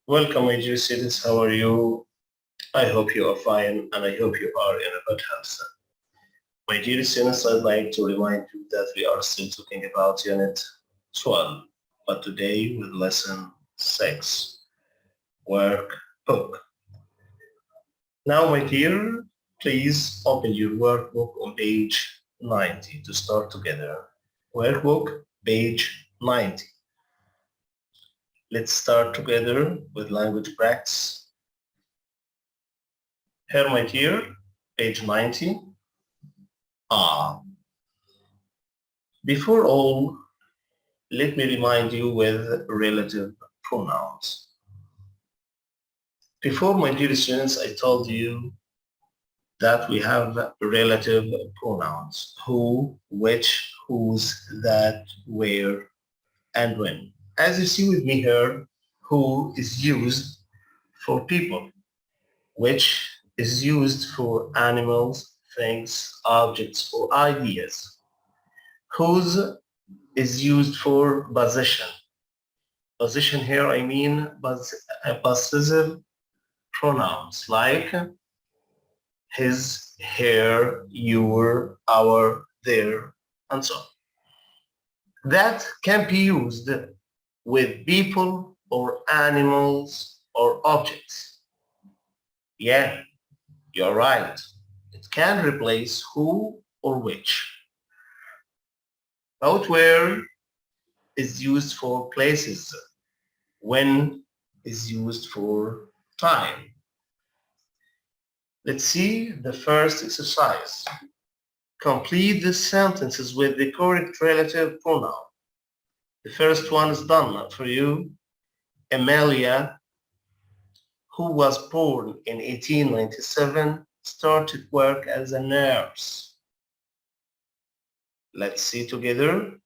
Welcome, my dear students. How are you? I hope you are fine and I hope you are in a good health. My dear students, I'd like to remind you that we are still talking about Unit 12, but today with Lesson 6, Workbook. Now, my dear, please open your workbook on page 90 to start together. Workbook, page 90. Let's start together with language practice. Here, my dear, page 90. Ah, before all, let me remind you with relative pronouns. Before, my dear students, I told you that we have relative pronouns. Who, which, whose, that, where, and when. As you see with me here, who is used for people, which is used for animals, things, objects, or ideas. Whose is used for possession. Possession here, I mean possessive pronouns like his, her, your, our, their, and so on. That can be used with people or animals or objects. Yeah, you're right. It can replace who or which. About where is used for places. When is used for time. Let's see the first exercise. Complete the sentences with the correct relative pronoun. The first one is done for you. Amelia, who was born in 1897, started work as a nurse. Let's see together.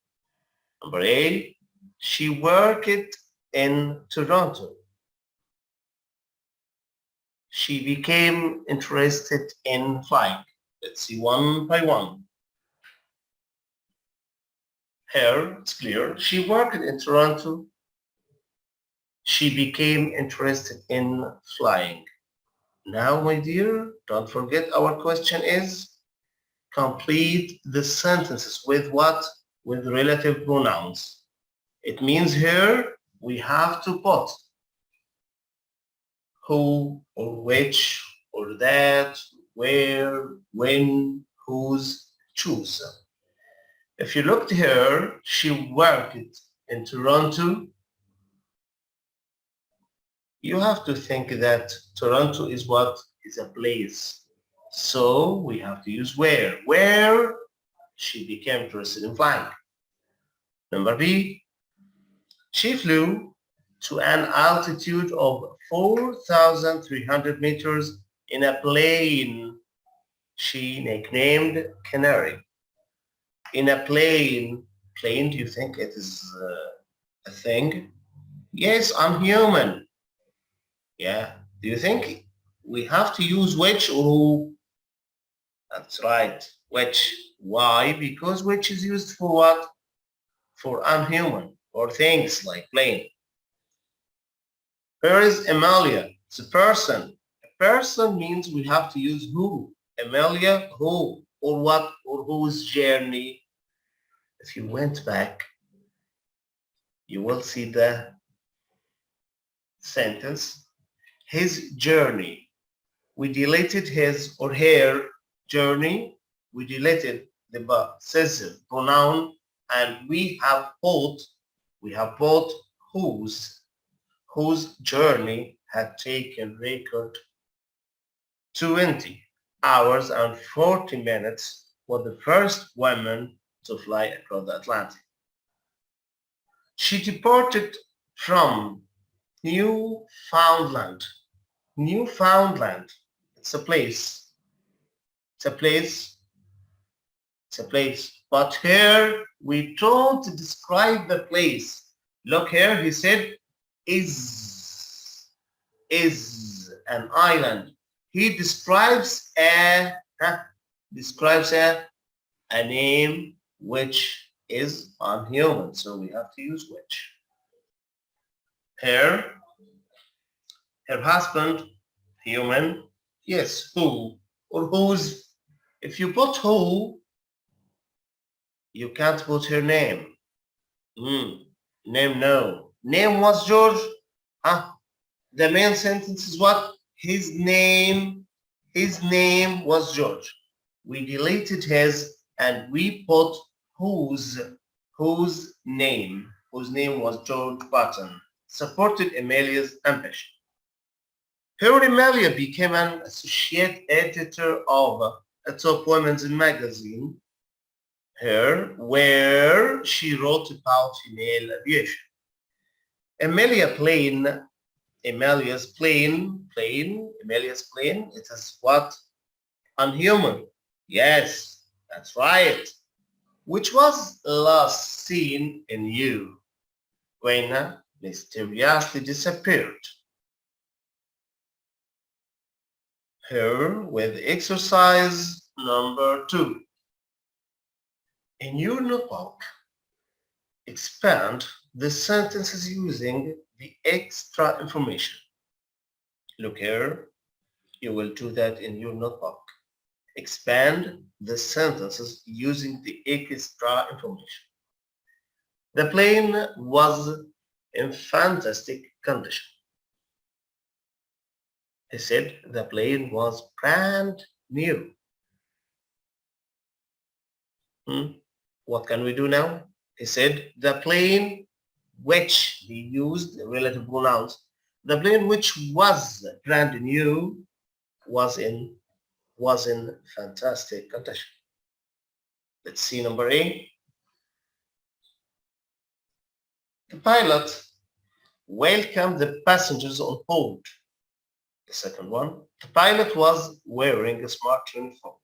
Number A, she worked in Toronto. She became interested in flying. Let's see one by one. Here, it's clear. She worked in Toronto. She became interested in flying. Now, my dear, don't forget our question is complete the sentences with what? With relative pronouns. It means here we have to put who or which or that, where, when, whose, choose. If you looked here, she worked in Toronto. You have to think that Toronto is what? Is a place. So we have to use where. Where she became interested in flying. Number B, she flew to an altitude of 4,300 meters in a plane she nicknamed Canary. In a plane, do you think it is a thing? Yes, I'm human. Yeah. Do you think we have to use which or who? That's right. Which. Why? Because which is used for what? For unhuman or things like plane. Here is Emilia. It's a person. A person means we have to use who. Emilia, who, or what, or whose journey. If you went back, you will see the sentence. His journey. We deleted his or her journey. We deleted the possessive pronoun and we have put whose journey had taken record 20 hours and 40 minutes for the first woman to fly across the Atlantic. She departed from Newfoundland. Newfoundland. It's a place. It's a place. It's a place. But here we don't describe the place. Look here, he said is an island. He describes a name which is unhuman. So we have to use which. Here Her husband, human. Yes, who or whose. If you put who, you can't put her name. Hmm. Name, no. Name was George. Huh? The main sentence is what? His name was George. We deleted his and we put whose, whose name was George Button, supported Amelia's ambition. Here Amelia became an associate editor of a top women's magazine, Her, where she wrote about female aviation. Amelia Plain Amelia's plane, it is what? Unhuman. Yes, that's right. Which was last seen in you when mysteriously disappeared. Here with exercise number 2. In your notebook, expand the sentences using the extra information. Look here, you will do that in your notebook. Expand the sentences using the extra information. The plane was in fantastic condition. He said the plane was brand new. What can we do now? He said the plane which, he used relative pronouns, the plane which was brand new was in fantastic condition. Let's see number A. The pilot welcomed the passengers on board. The second one, the pilot was wearing a smart uniform.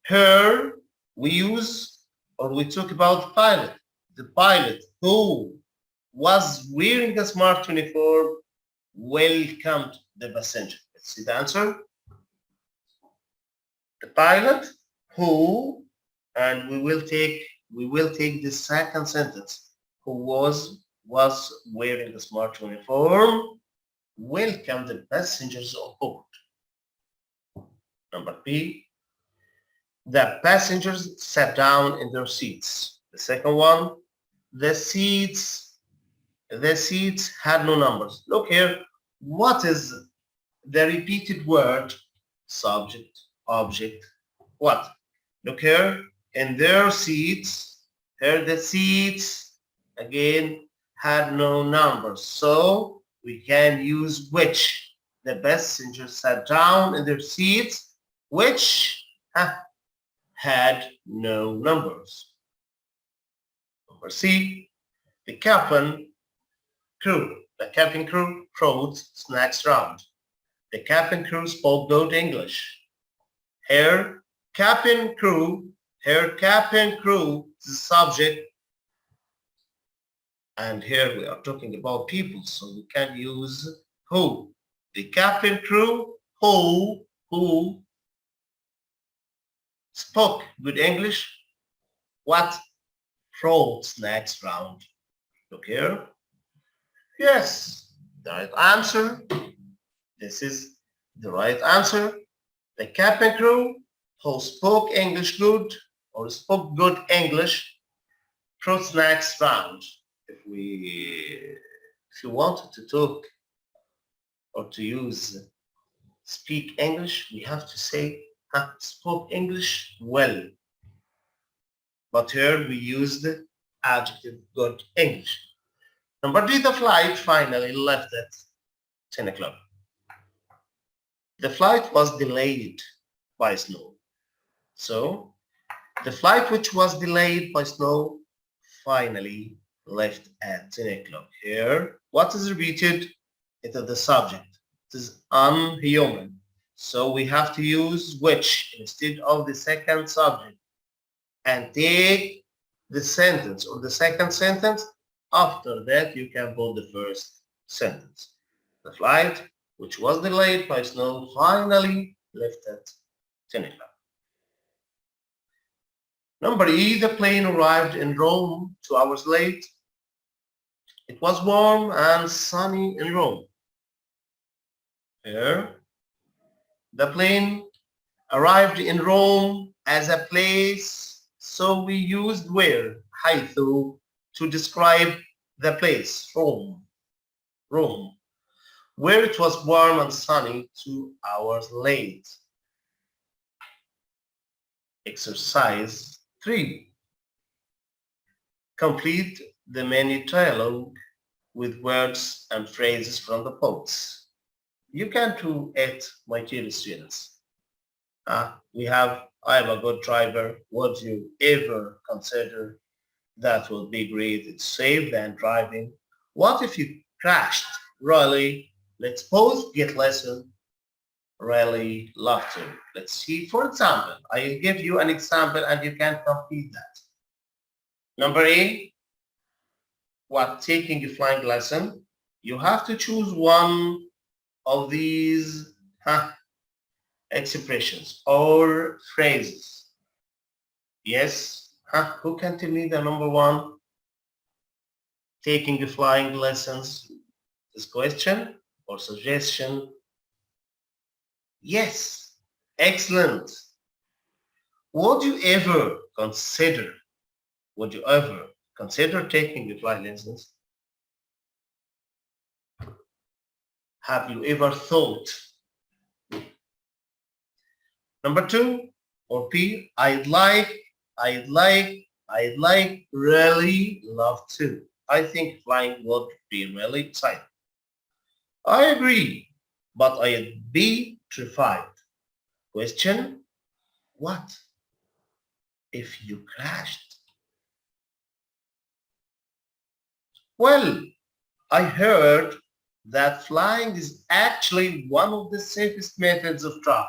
Here we use or we talk about the pilot. The pilot who was wearing a smart uniform welcomed the passenger. Let's see the answer. The pilot who, and we will take the second sentence, who was wearing a smart uniform, welcomed the passengers on board. Number B, the passengers sat down in their seats. The second one, the seats had no numbers. Look here, what is the repeated word? Subject, object, what? Look here, in their seats, here the seats, again, had no numbers. So we can use which. The passengers sat down in their seats, which had no numbers. Number C, the cabin crew brought snacks round. The cabin crew spoke good English. Her cabin crew, the subject, and here we are talking about people, so we can use who. The cabin crew who spoke good English, what? Brought snacks round. Look here. Yes, the right answer. This is the right answer. The cabin crew who spoke English good or spoke good English brought snacks round. If you wanted to talk or to use speak English, we have to say spoke English well. But here we use the adjective good English. Number D, the flight finally left at 10 o'clock. The flight was delayed by snow. So the flight which was delayed by snow finally left at 10 o'clock. Here, what is repeated? It is the subject. It is unhuman. So we have to use which instead of the second subject and take the sentence or the second sentence. After that, you can put the first sentence. The flight, which was delayed by snow, finally left at 10 o'clock. Number E, the plane arrived in Rome 2 hours late. It was warm and sunny in Rome. Here, the plane arrived in Rome as a place, so we used where, حيث, to describe the place, Rome, where it was warm and sunny 2 hours late. Exercise 3. Complete the mini dialogue with words and phrases from the poets. You can do it, my dear students. We have, I am a good driver. Would you ever consider? That would be great. It's safe than driving. What if you crashed? Really? Let's both get lesson. Really love to. Let's see. For example, I'll give you an example and you can complete that. Number A, what taking a flying lesson? You have to choose one of these expressions or phrases. Yes? Who can tell me the number one? Taking flying lessons. This question or suggestion? Yes. Excellent. Would you ever consider, taking the flying lessons? Have you ever thought? Number two, or P, I'd like, really love to. I think flying would be really exciting. I agree, but I'd be terrified. Question, what if you crashed? Well, I heard that flying is actually one of the safest methods of travel.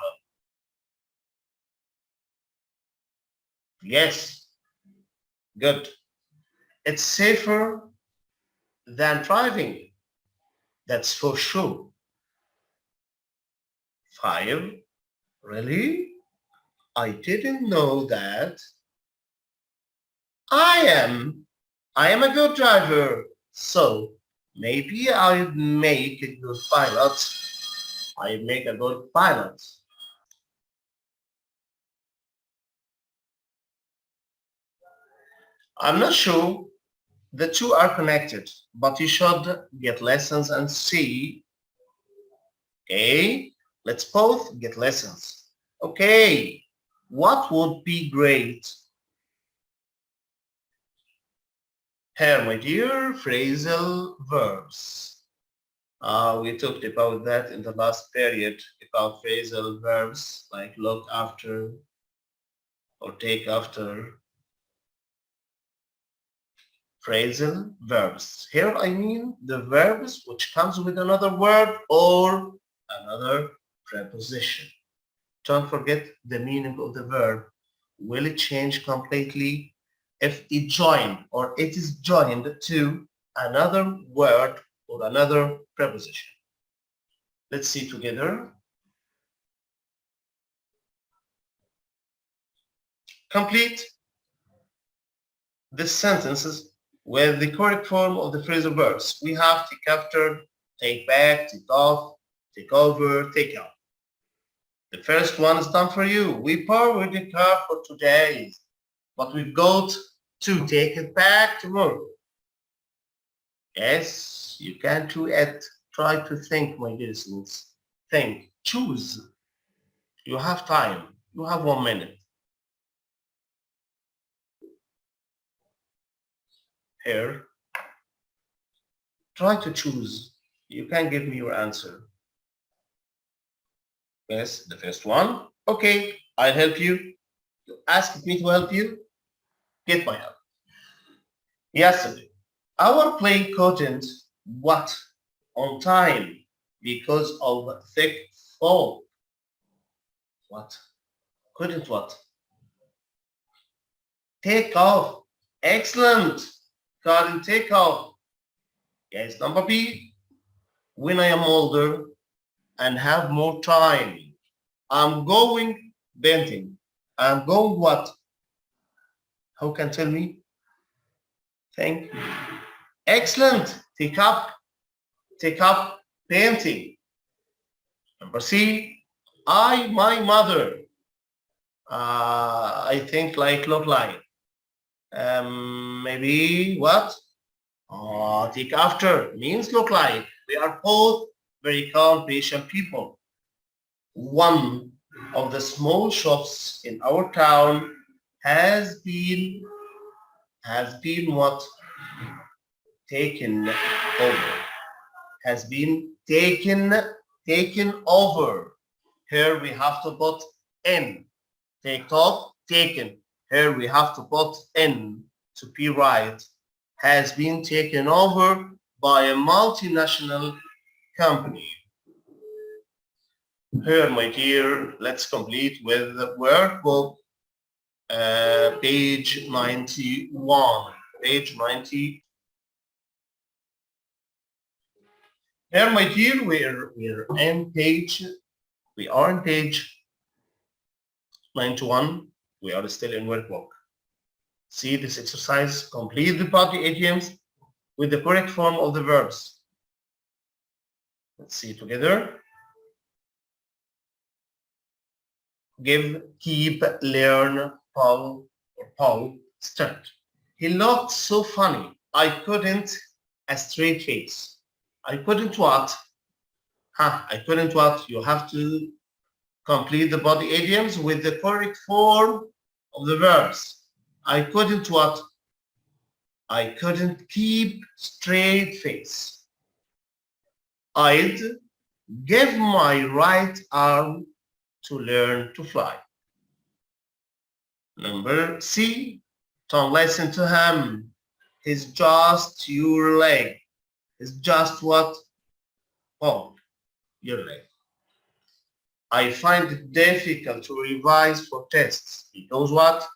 Yes, good. It's safer than driving, that's for sure. 5. Really? I didn't know that. I am. I am a good driver, so maybe I'll make a good pilot. I make a good pilot. I'm not sure the two are connected, but you should get lessons and see. Okay, let's both get lessons. Okay, what would be great? Here, my dear, phrasal verbs. We talked about that in the last period, about phrasal verbs like look after or take after. Phrasal verbs. Here I mean the verbs which comes with another word or another preposition. Don't forget the meaning of the verb. Will it change completely if it join or it is joined to another word or another preposition? Let's see together. Complete the sentences with the correct form of the phrasal verbs. We have take after, take back, take off, take over, take out. The first one is done for you. We borrowed the car for today, but we've got to take it back tomorrow. Yes, you can do it. Try to think, my dear students. Think, choose. You have time. You have 1 minute. Here, try to choose. You can give me your answer. Yes, the first one. Okay, I'll help you. You asked me to help you. Get my help. Yesterday, our plane couldn't what on time because of thick fog. What? Couldn't what? Take off. Excellent. Couldn't take off. Yes, number B. When I am older and have more time, I'm going painting. I'm going what? Who can tell me? Thank you. Excellent. Take up painting. Number C, my mother. I think like, look like. Maybe what? Take after means look like. We are both very calm, patient people. One of the small shops in our town has been what? Taken over. Has been taken over. Here we have to put in. Take off, taken. Here we have to put in to be right. Has been taken over by a multinational company. Here, my dear, let's complete with the workbook, page 91. Page 90. Here, my dear, we are on page 91. We are still in workbook. See this exercise, complete the body idioms with the correct form of the verbs. Let's see together. Give, keep, learn, pull, start. He looked so funny. I couldn't, a straight face. I couldn't what? I couldn't what? You have to complete the body idioms with the correct form of the verbs. I couldn't what? I couldn't keep straight face. I'd give my right arm to learn to fly. Number C, don't listen to him. He's just your leg. He's just what? Oh, your leg. I find it difficult to revise for tests because what?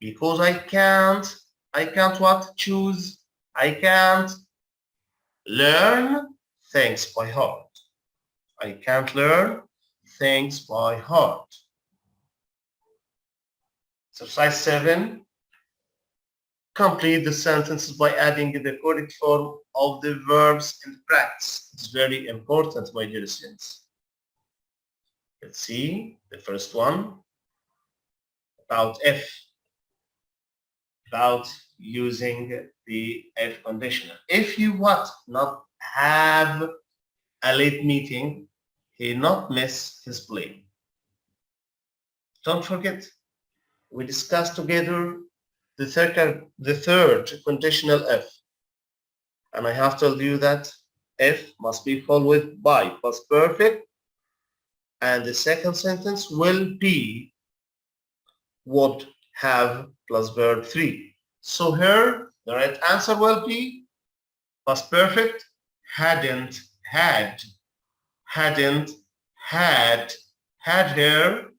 Because I can't what? Choose. I can't learn things by heart. I can't learn things by heart. Exercise 7. Complete the sentences by adding the correct form of the verbs in practice. It's very important, my dear students. Let's see the first one about if, about using the if conditional. If you what? Not have a late meeting, he not miss his plane. Don't forget, we discussed together the third conditional if. And I have told you that if must be followed by past perfect, and the second sentence will be would have plus verb 3. So here the right answer will be past perfect, hadn't, had, hadn't, had here,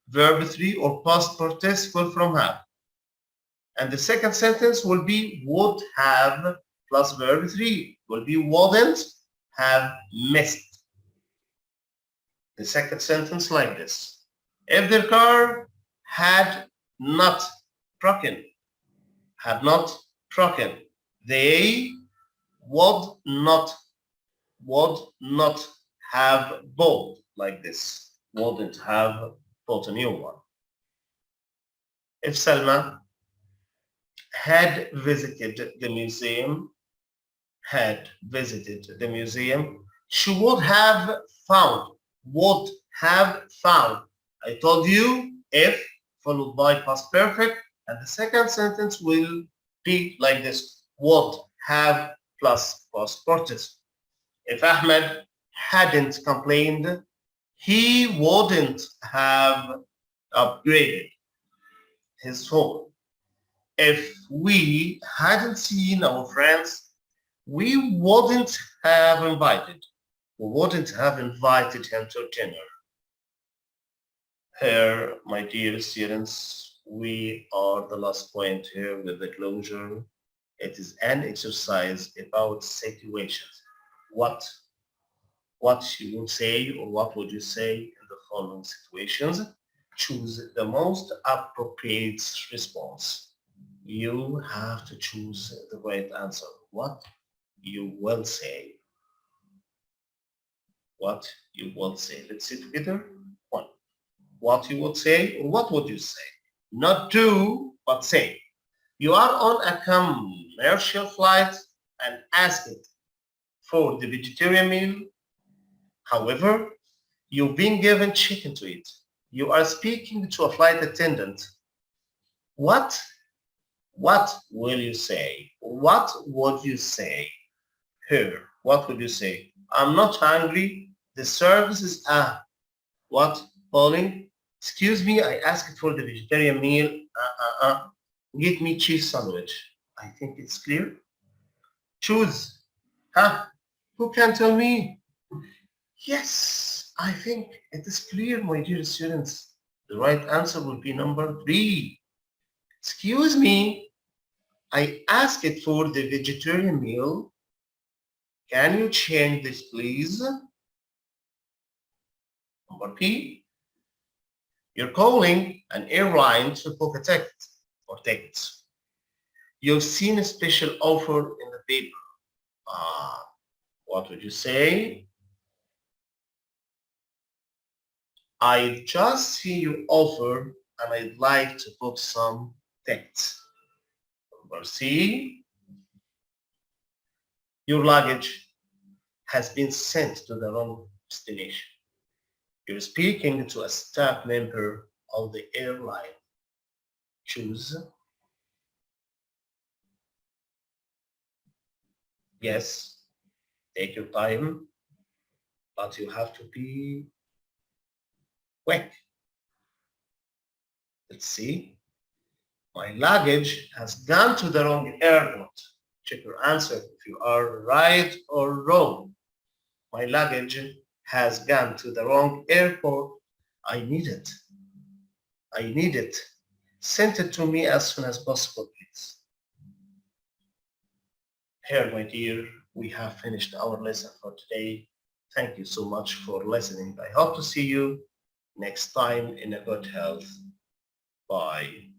verb 3 or past participle from have. And the second sentence will be would have plus verb 3, will be wouldn't have missed. The second sentence like this. If their car had not broken, they would not have bought like this. Wouldn't have bought a new one. If Salma had visited the museum, she would have found. I told you if followed by past perfect, and the second sentence will be like this. Would have plus past participle. If Ahmed hadn't complained, he wouldn't have upgraded his phone. If we hadn't seen our friends, we wouldn't have invited him to dinner. Here, my dear students, we are the last point here with the closure. It is an exercise about situations. What you would say or what would you say in the following situations? Choose the most appropriate response. You have to choose the right answer. What you will say. what you will say. Let's say together. One. What you would say, or what would you say? Not do, but say. You are on a commercial flight and asked for the vegetarian meal. However, you've been given chicken to eat. You are speaking to a flight attendant. What? What will you say? What would you say? Here, what would you say? I'm not hungry. The service is what? Pauling? Excuse me, I asked for the vegetarian meal. Get me cheese sandwich. I think it's clear. Choose. Huh? Who can tell me? Yes, I think it is clear, my dear students. The right answer will be number 3. Excuse me, I asked for the vegetarian meal. Can you change this, please? Number P, you're calling an airline to book a ticket or tickets. You've seen a special offer in the paper. What would you say? I just see your offer and I'd like to book some tickets. Number C, your luggage has been sent to the wrong destination. You're speaking to a staff member of the airline. Choose. Yes, take your time, but you have to be quick. Let's see. My luggage has gone to the wrong airport. Check your answer if you are right or wrong. My luggage has gone to the wrong airport. I need it. I need it. Send it to me as soon as possible, please. Here, my dear, we have finished our lesson for today. Thank you so much for listening. I hope to see you next time in a good health. Bye.